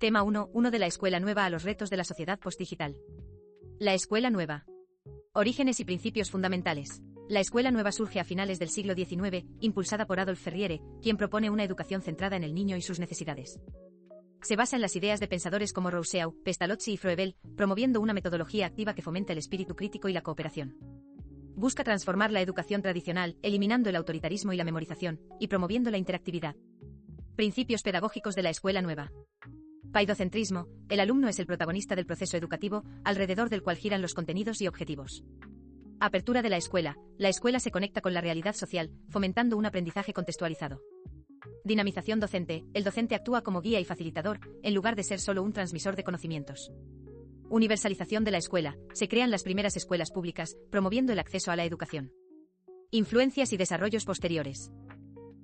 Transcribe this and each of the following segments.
Tema 1 de la escuela nueva a los retos de la sociedad postdigital. La escuela nueva. Orígenes y principios fundamentales. La escuela nueva surge a finales del siglo XIX, impulsada por Adolf Ferriere, quien propone una educación centrada en el niño y sus necesidades. Se basa en las ideas de pensadores como Rousseau, Pestalozzi y Froebel, promoviendo una metodología activa que fomenta el espíritu crítico y la cooperación. Busca transformar la educación tradicional, eliminando el autoritarismo y la memorización, y promoviendo la interactividad. Principios pedagógicos de la escuela nueva. Paidocentrismo: el alumno es el protagonista del proceso educativo, alrededor del cual giran los contenidos y objetivos. Apertura de la escuela se conecta con la realidad social, fomentando un aprendizaje contextualizado. Dinamización docente: el docente actúa como guía y facilitador, en lugar de ser solo un transmisor de conocimientos. Universalización de la escuela: se crean las primeras escuelas públicas, promoviendo el acceso a la educación. Influencias y desarrollos posteriores.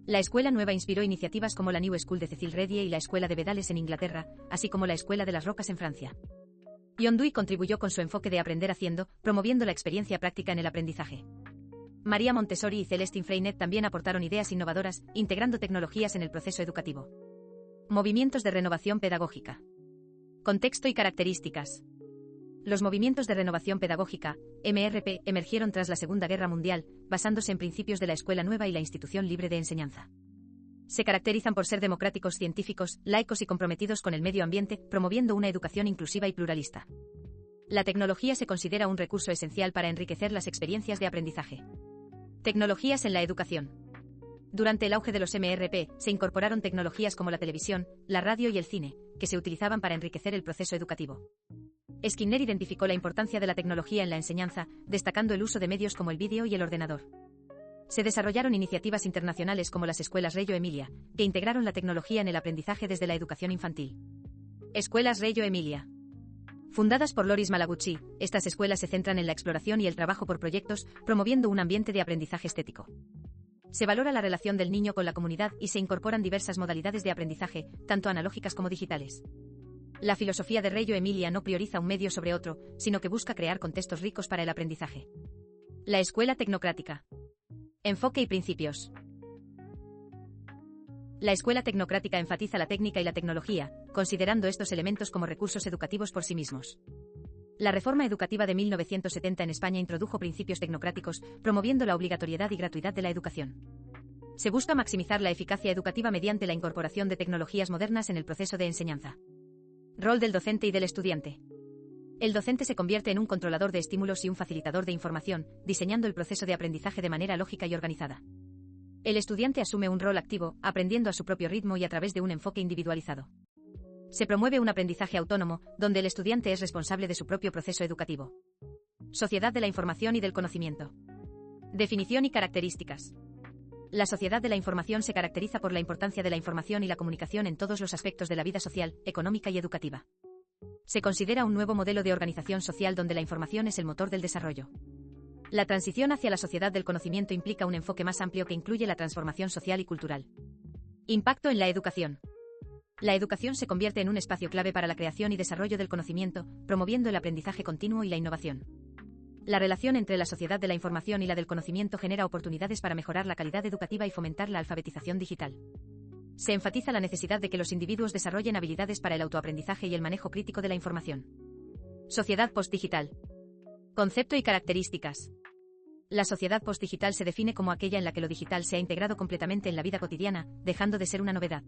La escuela nueva inspiró iniciativas como la New School de Cecil Redier y la Escuela de Bedales en Inglaterra, así como la Escuela de las Rocas en Francia. John Dewey contribuyó con su enfoque de aprender haciendo, promoviendo la experiencia práctica en el aprendizaje. María Montessori y Celestine Freinet también aportaron ideas innovadoras, integrando tecnologías en el proceso educativo. Movimientos de renovación pedagógica. Contexto y características. Los movimientos de renovación pedagógica, MRP, emergieron tras la Segunda Guerra Mundial, basándose en principios de la escuela nueva y la institución libre de enseñanza. Se caracterizan por ser democráticos, científicos, laicos y comprometidos con el medio ambiente, promoviendo una educación inclusiva y pluralista. La tecnología se considera un recurso esencial para enriquecer las experiencias de aprendizaje. Tecnologías en la educación. Durante el auge de los MRP, se incorporaron tecnologías como la televisión, la radio y el cine, que se utilizaban para enriquecer el proceso educativo. Skinner identificó la importancia de la tecnología en la enseñanza, destacando el uso de medios como el vídeo y el ordenador. Se desarrollaron iniciativas internacionales como las escuelas Reggio Emilia, que integraron la tecnología en el aprendizaje desde la educación infantil. Escuelas Reggio Emilia. Fundadas por Loris Malaguchi, estas escuelas se centran en la exploración y el trabajo por proyectos, promoviendo un ambiente de aprendizaje estético. Se valora la relación del niño con la comunidad y se incorporan diversas modalidades de aprendizaje, tanto analógicas como digitales. La filosofía de Reggio Emilia no prioriza un medio sobre otro, sino que busca crear contextos ricos para el aprendizaje. La escuela tecnocrática. Enfoque y principios. La escuela tecnocrática enfatiza la técnica y la tecnología, considerando estos elementos como recursos educativos por sí mismos. La reforma educativa de 1970 en España introdujo principios tecnocráticos, promoviendo la obligatoriedad y gratuidad de la educación. Se busca maximizar la eficacia educativa mediante la incorporación de tecnologías modernas en el proceso de enseñanza. Rol del docente y del estudiante. El docente se convierte en un controlador de estímulos y un facilitador de información, diseñando el proceso de aprendizaje de manera lógica y organizada. El estudiante asume un rol activo, aprendiendo a su propio ritmo y a través de un enfoque individualizado. Se promueve un aprendizaje autónomo, donde el estudiante es responsable de su propio proceso educativo. Sociedad de la información y del conocimiento. Definición y características. La sociedad de la información se caracteriza por la importancia de la información y la comunicación en todos los aspectos de la vida social, económica y educativa. Se considera un nuevo modelo de organización social donde la información es el motor del desarrollo. La transición hacia la sociedad del conocimiento implica un enfoque más amplio que incluye la transformación social y cultural. Impacto en la educación. La educación se convierte en un espacio clave para la creación y desarrollo del conocimiento, promoviendo el aprendizaje continuo y la innovación. La relación entre la sociedad de la información y la del conocimiento genera oportunidades para mejorar la calidad educativa y fomentar la alfabetización digital. Se enfatiza la necesidad de que los individuos desarrollen habilidades para el autoaprendizaje y el manejo crítico de la información. Sociedad postdigital. Concepto y características. La sociedad postdigital se define como aquella en la que lo digital se ha integrado completamente en la vida cotidiana, dejando de ser una novedad.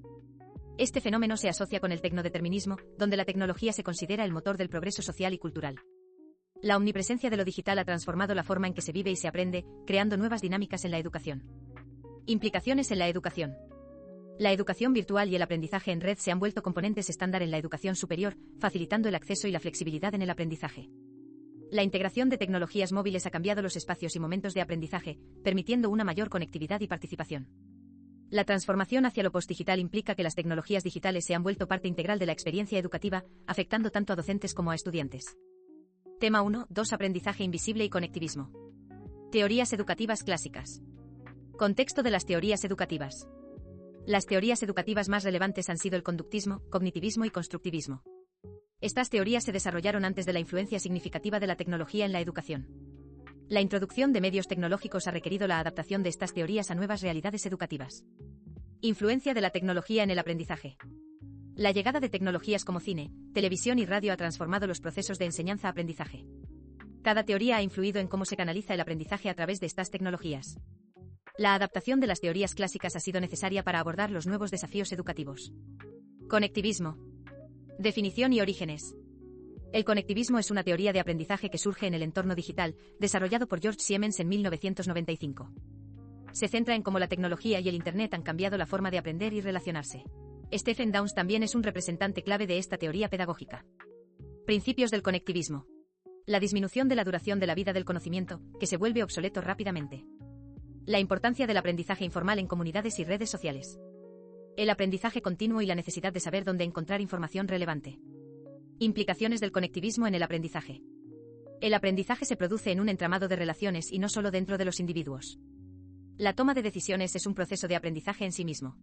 Este fenómeno se asocia con el tecnodeterminismo, donde la tecnología se considera el motor del progreso social y cultural. La omnipresencia de lo digital ha transformado la forma en que se vive y se aprende, creando nuevas dinámicas en la educación. Implicaciones en la educación. La educación virtual y el aprendizaje en red se han vuelto componentes estándar en la educación superior, facilitando el acceso y la flexibilidad en el aprendizaje. La integración de tecnologías móviles ha cambiado los espacios y momentos de aprendizaje, permitiendo una mayor conectividad y participación. La transformación hacia lo postdigital implica que las tecnologías digitales se han vuelto parte integral de la experiencia educativa, afectando tanto a docentes como a estudiantes. Tema 1.2 Aprendizaje invisible y conectivismo. Teorías educativas clásicas. Contexto de las teorías educativas. Las teorías educativas más relevantes han sido el conductismo, cognitivismo y constructivismo. Estas teorías se desarrollaron antes de la influencia significativa de la tecnología en la educación. La introducción de medios tecnológicos ha requerido la adaptación de estas teorías a nuevas realidades educativas. Influencia de la tecnología en el aprendizaje. La llegada de tecnologías como cine, televisión y radio ha transformado los procesos de enseñanza-aprendizaje. Cada teoría ha influido en cómo se canaliza el aprendizaje a través de estas tecnologías. La adaptación de las teorías clásicas ha sido necesaria para abordar los nuevos desafíos educativos. Conectivismo. Definición y orígenes. El conectivismo es una teoría de aprendizaje que surge en el entorno digital, desarrollado por George Siemens en 1995. Se centra en cómo la tecnología y el Internet han cambiado la forma de aprender y relacionarse. Stephen Downes también es un representante clave de esta teoría pedagógica. Principios del conectivismo. La disminución de la duración de la vida del conocimiento, que se vuelve obsoleto rápidamente. La importancia del aprendizaje informal en comunidades y redes sociales. El aprendizaje continuo y la necesidad de saber dónde encontrar información relevante. Implicaciones del conectivismo en el aprendizaje. El aprendizaje se produce en un entramado de relaciones y no solo dentro de los individuos. La toma de decisiones es un proceso de aprendizaje en sí mismo.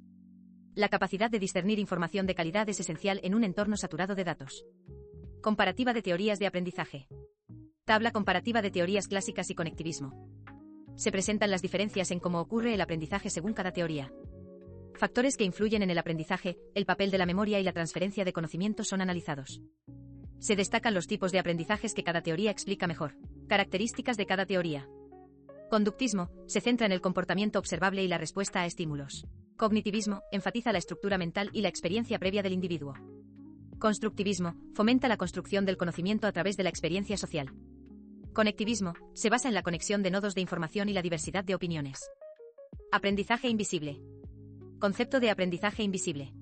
La capacidad de discernir información de calidad es esencial en un entorno saturado de datos. Comparativa de teorías de aprendizaje. Tabla comparativa de teorías clásicas y conectivismo. Se presentan las diferencias en cómo ocurre el aprendizaje según cada teoría. Factores que influyen en el aprendizaje, el papel de la memoria y la transferencia de conocimientos son analizados. Se destacan los tipos de aprendizajes que cada teoría explica mejor. Características de cada teoría. Conductismo, se centra en el comportamiento observable y la respuesta a estímulos. Cognitivismo, enfatiza la estructura mental y la experiencia previa del individuo. Constructivismo, fomenta la construcción del conocimiento a través de la experiencia social. Conectivismo, se basa en la conexión de nodos de información y la diversidad de opiniones. Aprendizaje invisible. Concepto de aprendizaje invisible.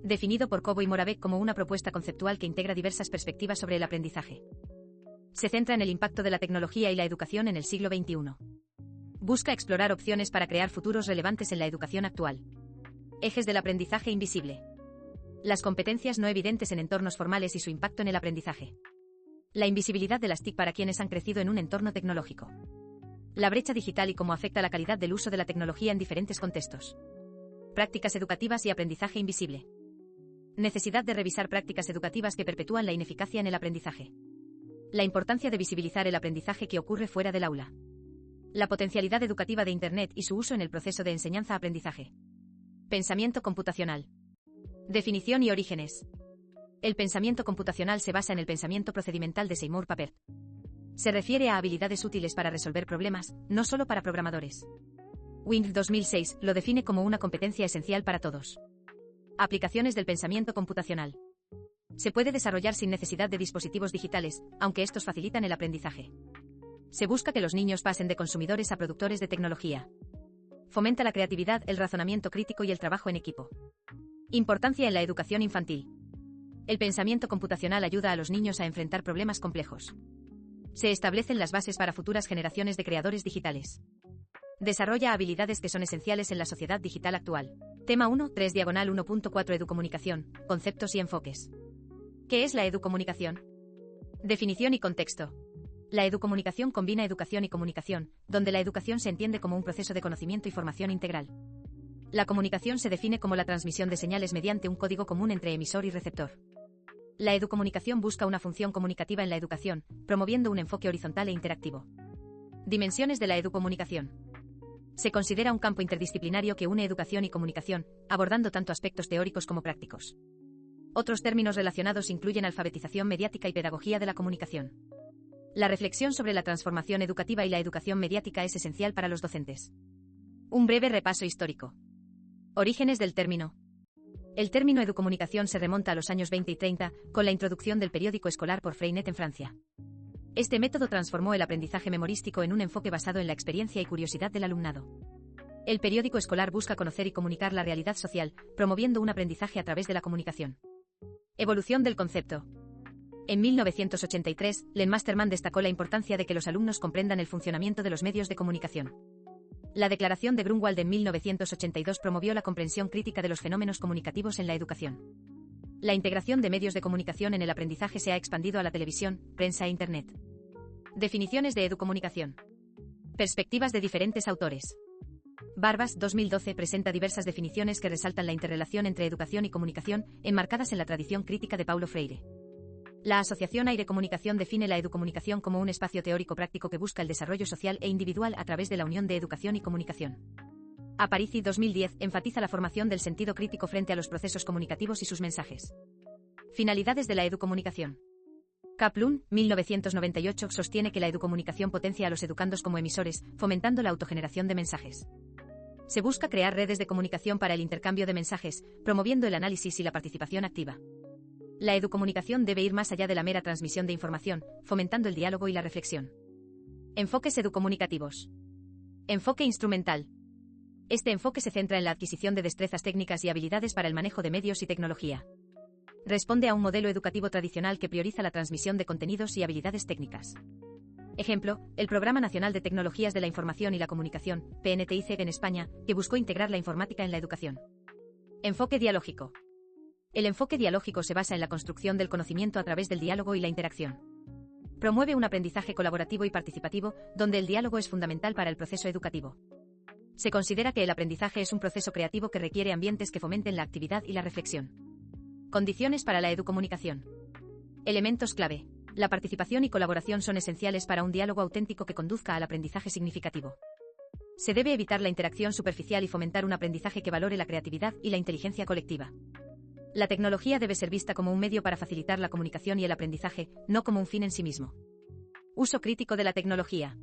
Definido por Cobo y Moravec como una propuesta conceptual que integra diversas perspectivas sobre el aprendizaje. Se centra en el impacto de la tecnología y la educación en el siglo XXI. Busca explorar opciones para crear futuros relevantes en la educación actual. Ejes del aprendizaje invisible. Las competencias no evidentes en entornos formales y su impacto en el aprendizaje. La invisibilidad de las TIC para quienes han crecido en un entorno tecnológico. La brecha digital y cómo afecta la calidad del uso de la tecnología en diferentes contextos. Prácticas educativas y aprendizaje invisible. Necesidad de revisar prácticas educativas que perpetúan la ineficacia en el aprendizaje. La importancia de visibilizar el aprendizaje que ocurre fuera del aula. La potencialidad educativa de Internet y su uso en el proceso de enseñanza-aprendizaje. Pensamiento computacional. Definición y orígenes. El pensamiento computacional se basa en el pensamiento procedimental de Seymour Papert. Se refiere a habilidades útiles para resolver problemas, no solo para programadores. Wing 2006 lo define como una competencia esencial para todos. Aplicaciones del pensamiento computacional. Se puede desarrollar sin necesidad de dispositivos digitales, aunque estos facilitan el aprendizaje. Se busca que los niños pasen de consumidores a productores de tecnología. Fomenta la creatividad, el razonamiento crítico y el trabajo en equipo. Importancia en la educación infantil. El pensamiento computacional ayuda a los niños a enfrentar problemas complejos. Se establecen las bases para futuras generaciones de creadores digitales. Desarrolla habilidades que son esenciales en la sociedad digital actual. Tema 1, 3/1.4 Educomunicación, conceptos y enfoques. ¿Qué es la educomunicación? Definición y contexto. La educomunicación combina educación y comunicación, donde la educación se entiende como un proceso de conocimiento y formación integral. La comunicación se define como la transmisión de señales mediante un código común entre emisor y receptor. La educomunicación busca una función comunicativa en la educación, promoviendo un enfoque horizontal e interactivo. Dimensiones de la educomunicación. Se considera un campo interdisciplinario que une educación y comunicación, abordando tanto aspectos teóricos como prácticos. Otros términos relacionados incluyen alfabetización mediática y pedagogía de la comunicación. La reflexión sobre la transformación educativa y la educación mediática es esencial para los docentes. Un breve repaso histórico. Orígenes del término. El término educomunicación se remonta a los años 20 y 30, con la introducción del periódico escolar por Freinet en Francia. Este método transformó el aprendizaje memorístico en un enfoque basado en la experiencia y curiosidad del alumnado. El periódico escolar busca conocer y comunicar la realidad social, promoviendo un aprendizaje a través de la comunicación. Evolución del concepto. En 1983, Len Masterman destacó la importancia de que los alumnos comprendan el funcionamiento de los medios de comunicación. La Declaración de Grunwald en 1982 promovió la comprensión crítica de los fenómenos comunicativos en la educación. La integración de medios de comunicación en el aprendizaje se ha expandido a la televisión, prensa e Internet. Definiciones de educomunicación. Perspectivas de diferentes autores. Barbas, 2012, presenta diversas definiciones que resaltan la interrelación entre educación y comunicación, enmarcadas en la tradición crítica de Paulo Freire. La Asociación Aire Comunicación define la educomunicación como un espacio teórico práctico que busca el desarrollo social e individual a través de la unión de educación y comunicación. Aparici 2010 enfatiza la formación del sentido crítico frente a los procesos comunicativos y sus mensajes. Finalidades de la educomunicación. Kaplun, 1998, sostiene que la educomunicación potencia a los educandos como emisores, fomentando la autogeneración de mensajes. Se busca crear redes de comunicación para el intercambio de mensajes, promoviendo el análisis y la participación activa. La educomunicación debe ir más allá de la mera transmisión de información, fomentando el diálogo y la reflexión. Enfoques educomunicativos. Enfoque instrumental. Este enfoque se centra en la adquisición de destrezas técnicas y habilidades para el manejo de medios y tecnología. Responde a un modelo educativo tradicional que prioriza la transmisión de contenidos y habilidades técnicas. Ejemplo, el Programa Nacional de Tecnologías de la Información y la Comunicación, PNTIC en España, que buscó integrar la informática en la educación. Enfoque dialógico. El enfoque dialógico se basa en la construcción del conocimiento a través del diálogo y la interacción. Promueve un aprendizaje colaborativo y participativo, donde el diálogo es fundamental para el proceso educativo. Se considera que el aprendizaje es un proceso creativo que requiere ambientes que fomenten la actividad y la reflexión. Condiciones para la educomunicación. Elementos clave. La participación y colaboración son esenciales para un diálogo auténtico que conduzca al aprendizaje significativo. Se debe evitar la interacción superficial y fomentar un aprendizaje que valore la creatividad y la inteligencia colectiva. La tecnología debe ser vista como un medio para facilitar la comunicación y el aprendizaje, no como un fin en sí mismo. Uso crítico de la tecnología.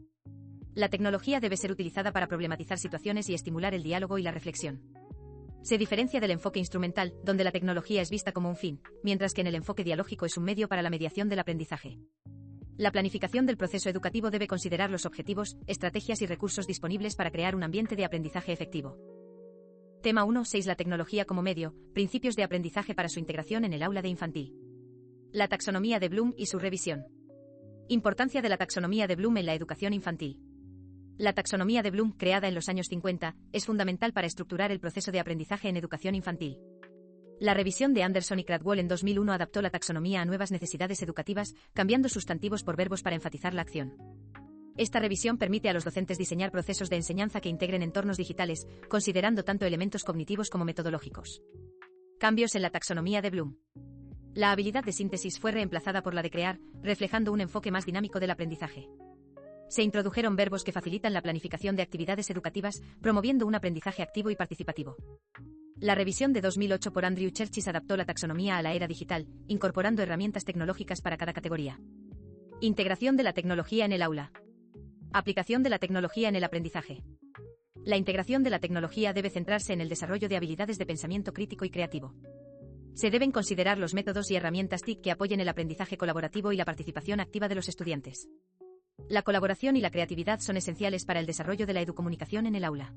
La tecnología debe ser utilizada para problematizar situaciones y estimular el diálogo y la reflexión. Se diferencia del enfoque instrumental, donde la tecnología es vista como un fin, mientras que en el enfoque dialógico es un medio para la mediación del aprendizaje. La planificación del proceso educativo debe considerar los objetivos, estrategias y recursos disponibles para crear un ambiente de aprendizaje efectivo. Tema 1.6 La tecnología como medio, principios de aprendizaje para su integración en el aula de infantil. La taxonomía de Bloom y su revisión. Importancia de la taxonomía de Bloom en la educación infantil. La taxonomía de Bloom, creada en los años 50, es fundamental para estructurar el proceso de aprendizaje en educación infantil. La revisión de Anderson y Cradwell en 2001 adaptó la taxonomía a nuevas necesidades educativas, cambiando sustantivos por verbos para enfatizar la acción. Esta revisión permite a los docentes diseñar procesos de enseñanza que integren entornos digitales, considerando tanto elementos cognitivos como metodológicos. Cambios en la taxonomía de Bloom. La habilidad de síntesis fue reemplazada por la de crear, reflejando un enfoque más dinámico del aprendizaje. Se introdujeron verbos que facilitan la planificación de actividades educativas, promoviendo un aprendizaje activo y participativo. La revisión de 2008 por Andrew Churches adaptó la taxonomía a la era digital, incorporando herramientas tecnológicas para cada categoría. Integración de la tecnología en el aula. Aplicación de la tecnología en el aprendizaje. La integración de la tecnología debe centrarse en el desarrollo de habilidades de pensamiento crítico y creativo. Se deben considerar los métodos y herramientas TIC que apoyen el aprendizaje colaborativo y la participación activa de los estudiantes. La colaboración y la creatividad son esenciales para el desarrollo de la educomunicación en el aula.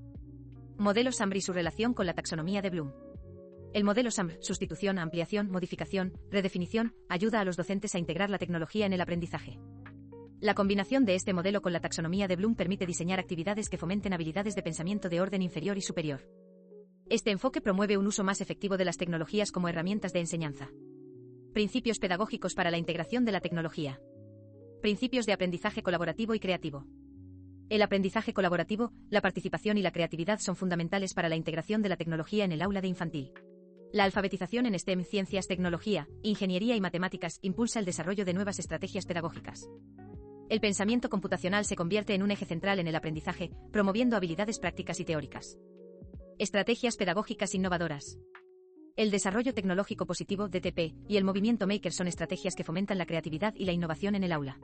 Modelo SAMR y su relación con la taxonomía de Bloom. El modelo SAMR, sustitución, ampliación, modificación, redefinición, ayuda a los docentes a integrar la tecnología en el aprendizaje. La combinación de este modelo con la taxonomía de Bloom permite diseñar actividades que fomenten habilidades de pensamiento de orden inferior y superior. Este enfoque promueve un uso más efectivo de las tecnologías como herramientas de enseñanza. Principios pedagógicos para la integración de la tecnología. Principios de aprendizaje colaborativo y creativo. El aprendizaje colaborativo, la participación y la creatividad son fundamentales para la integración de la tecnología en el aula de infantil. La alfabetización en STEM, ciencias, tecnología, ingeniería y matemáticas, impulsa el desarrollo de nuevas estrategias pedagógicas. El pensamiento computacional se convierte en un eje central en el aprendizaje, promoviendo habilidades prácticas y teóricas. Estrategias pedagógicas innovadoras. El desarrollo tecnológico positivo, DTP, y el movimiento Maker son estrategias que fomentan la creatividad y la innovación en el aula.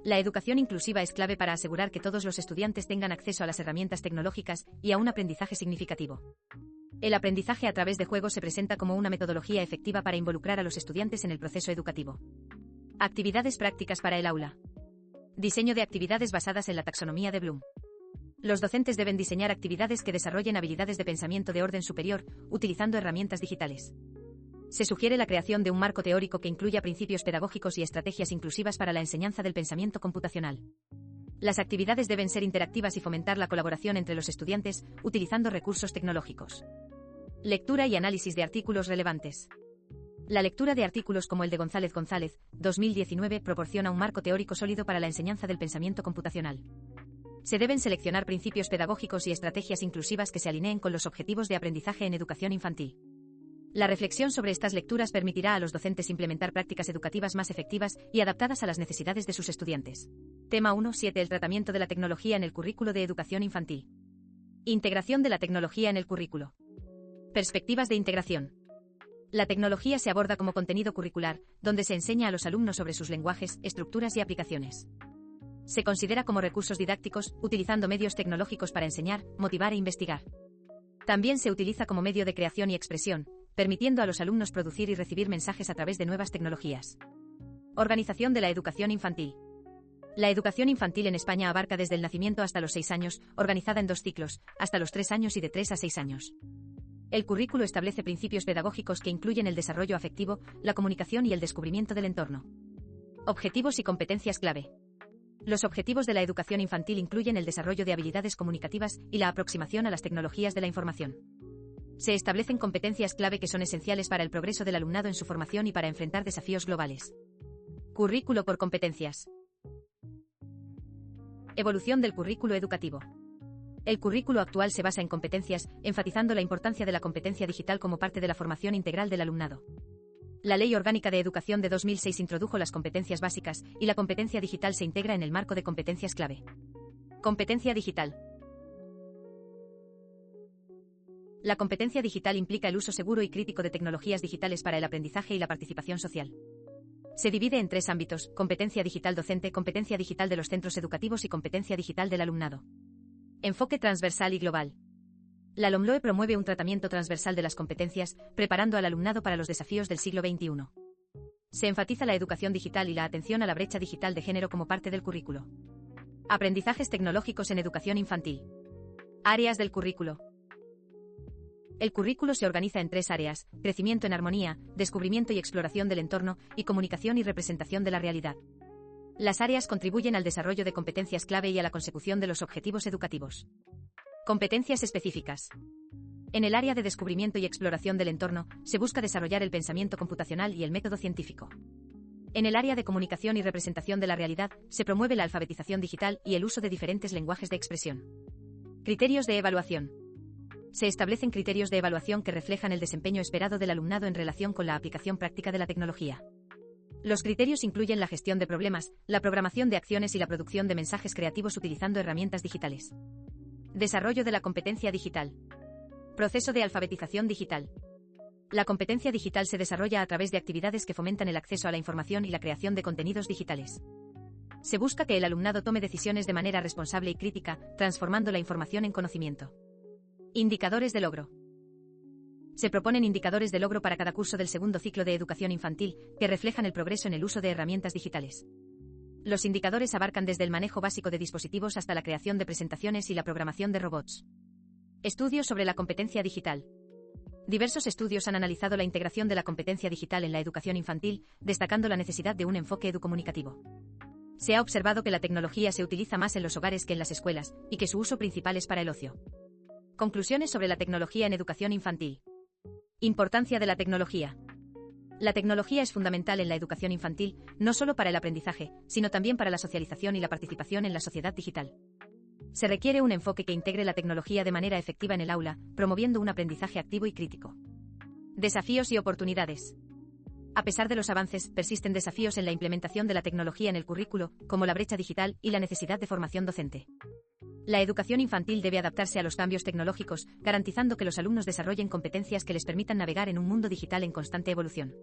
La educación inclusiva es clave para asegurar que todos los estudiantes tengan acceso a las herramientas tecnológicas y a un aprendizaje significativo. El aprendizaje a través de juegos se presenta como una metodología efectiva para involucrar a los estudiantes en el proceso educativo. Actividades prácticas para el aula. Diseño de actividades basadas en la taxonomía de Bloom. Los docentes deben diseñar actividades que desarrollen habilidades de pensamiento de orden superior, utilizando herramientas digitales. Se sugiere la creación de un marco teórico que incluya principios pedagógicos y estrategias inclusivas para la enseñanza del pensamiento computacional. Las actividades deben ser interactivas y fomentar la colaboración entre los estudiantes, utilizando recursos tecnológicos. Lectura y análisis de artículos relevantes. La lectura de artículos como el de González González, 2019, proporciona un marco teórico sólido para la enseñanza del pensamiento computacional. Se deben seleccionar principios pedagógicos y estrategias inclusivas que se alineen con los objetivos de aprendizaje en educación infantil. La reflexión sobre estas lecturas permitirá a los docentes implementar prácticas educativas más efectivas y adaptadas a las necesidades de sus estudiantes. Tema 1.7 El tratamiento de la tecnología en el currículo de educación infantil. Integración de la tecnología en el currículo. Perspectivas de integración. La tecnología se aborda como contenido curricular, donde se enseña a los alumnos sobre sus lenguajes, estructuras y aplicaciones. Se considera como recursos didácticos, utilizando medios tecnológicos para enseñar, motivar e investigar. También se utiliza como medio de creación y expresión, permitiendo a los alumnos producir y recibir mensajes a través de nuevas tecnologías. Organización de la educación infantil. La educación infantil en España abarca desde el nacimiento hasta los 6 años, organizada en 2 ciclos, hasta los 3 años y de 3 a 6 años. El currículo establece principios pedagógicos que incluyen el desarrollo afectivo, la comunicación y el descubrimiento del entorno. Objetivos y competencias clave. Los objetivos de la educación infantil incluyen el desarrollo de habilidades comunicativas y la aproximación a las tecnologías de la información. Se establecen competencias clave que son esenciales para el progreso del alumnado en su formación y para enfrentar desafíos globales. Currículo por competencias. Evolución del currículo educativo. El currículo actual se basa en competencias, enfatizando la importancia de la competencia digital como parte de la formación integral del alumnado. La Ley Orgánica de Educación de 2006 introdujo las competencias básicas, y la competencia digital se integra en el marco de competencias clave. Competencia digital. La competencia digital implica el uso seguro y crítico de tecnologías digitales para el aprendizaje y la participación social. Se divide en 3 ámbitos: competencia digital docente, competencia digital de los centros educativos y competencia digital del alumnado. Enfoque transversal y global. La LOMLOE promueve un tratamiento transversal de las competencias, preparando al alumnado para los desafíos del siglo XXI. Se enfatiza la educación digital y la atención a la brecha digital de género como parte del currículo. Aprendizajes tecnológicos en educación infantil. Áreas del currículo. El currículo se organiza en 3 áreas: crecimiento en armonía, descubrimiento y exploración del entorno, y comunicación y representación de la realidad. Las áreas contribuyen al desarrollo de competencias clave y a la consecución de los objetivos educativos. Competencias específicas. En el área de descubrimiento y exploración del entorno, se busca desarrollar el pensamiento computacional y el método científico. En el área de comunicación y representación de la realidad, se promueve la alfabetización digital y el uso de diferentes lenguajes de expresión. Criterios de evaluación. Se establecen criterios de evaluación que reflejan el desempeño esperado del alumnado en relación con la aplicación práctica de la tecnología. Los criterios incluyen la gestión de problemas, la programación de acciones y la producción de mensajes creativos utilizando herramientas digitales. Desarrollo de la competencia digital. Proceso de alfabetización digital. La competencia digital se desarrolla a través de actividades que fomentan el acceso a la información y la creación de contenidos digitales. Se busca que el alumnado tome decisiones de manera responsable y crítica, transformando la información en conocimiento. Indicadores de logro. Se proponen indicadores de logro para cada curso del segundo ciclo de educación infantil, que reflejan el progreso en el uso de herramientas digitales. Los indicadores abarcan desde el manejo básico de dispositivos hasta la creación de presentaciones y la programación de robots. Estudios sobre la competencia digital. Diversos estudios han analizado la integración de la competencia digital en la educación infantil, destacando la necesidad de un enfoque educomunicativo. Se ha observado que la tecnología se utiliza más en los hogares que en las escuelas, y que su uso principal es para el ocio. Conclusiones sobre la tecnología en educación infantil. Importancia de la tecnología. La tecnología es fundamental en la educación infantil, no solo para el aprendizaje, sino también para la socialización y la participación en la sociedad digital. Se requiere un enfoque que integre la tecnología de manera efectiva en el aula, promoviendo un aprendizaje activo y crítico. Desafíos y oportunidades. A pesar de los avances, persisten desafíos en la implementación de la tecnología en el currículo, como la brecha digital y la necesidad de formación docente. La educación infantil debe adaptarse a los cambios tecnológicos, garantizando que los alumnos desarrollen competencias que les permitan navegar en un mundo digital en constante evolución.